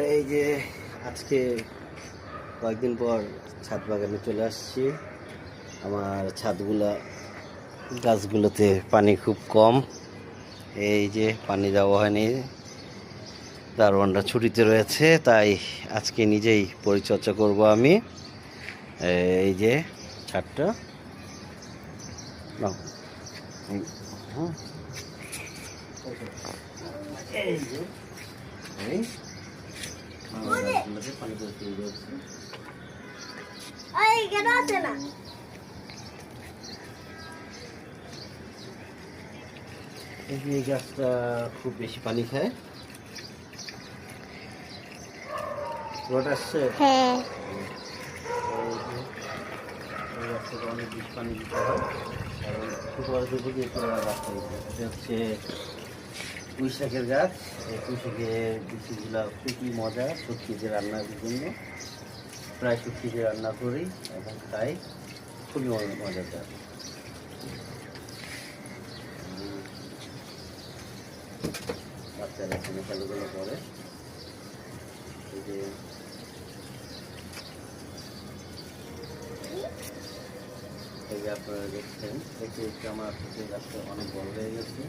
এই যে আজকে কয়েকদিন পর ছাদ বাগানে চলে আসছি। আমার গাছগুলোতে পানি খুব কম। এই যে পানি দেওয়া হয়নি, দারোয়ানরা ছুটিতে রয়েছে, তাই আজকে নিজেই পরিচর্যা করব আমি। এই যে ছাদটা নাও। এই যে পানি এই গাছটা খুব বেশি পানি খায়। রোড আসছে, অনেক বেশি পানি দিতে হয়, কারণ শুক্রবার দিয়ে রাস্তা এটা হচ্ছে পুঁই শাকের গাছ। এই পুঁই শাকের বিচিগুলো খুবই মজা, সত্যি দিয়ে রান্নার জন্য প্রায় সত্যি দিয়ে রান্না করি এবং খাই, খুবই মজাদার। বাচ্চারা এখানে খেলাধুলো করে। এই যে আপনারা দেখছেন, দেখতে দেখতে আমার পুকুর গাছটা অনেক বড় হয়ে গেছে।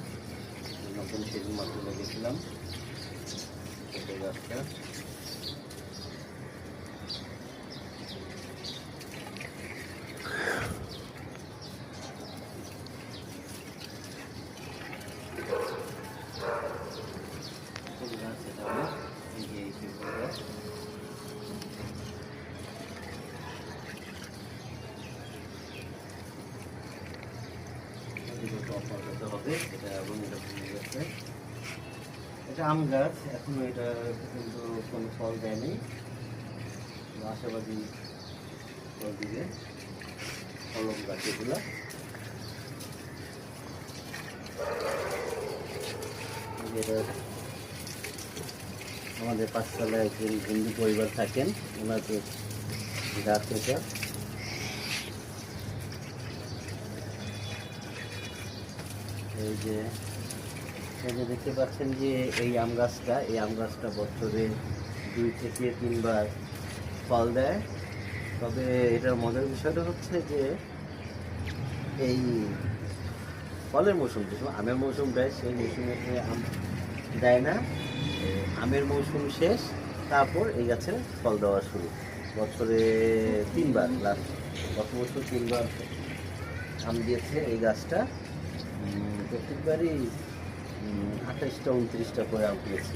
নতুন সেদিন মাত্র লেগেছিলাম পুকুর গাছটা। এটা আম গাছ, এখনো এটা কিন্তু কোনো ফল দেয়নি, আশাবাদী ফল দিবে। কলম গাছ এগুলা। আমাদের পাঁচতলায় একজন হিন্দু পরিবার থাকেন, ওনাদের গাছ এটা। এই যে দেখতে পাচ্ছেন যে এই আম গাছটা বছরে 2 থেকে 3 বার ফল দেয়। তবে এটার মজার বিষয়টা হচ্ছে যে এই ফলের মৌসুম, যে আমের মৌসুম দেয় সেই মৌসুমে আম দেয় না। আমের মৌসুম শেষ, তারপর এই গাছে ফল দেওয়া শুরু। বছরে 3 বার, গত বছর 3 বার আম দিয়েছে এই গাছটা। প্রত্যেকবারই 28টা 29টা করে আম দিয়েছে।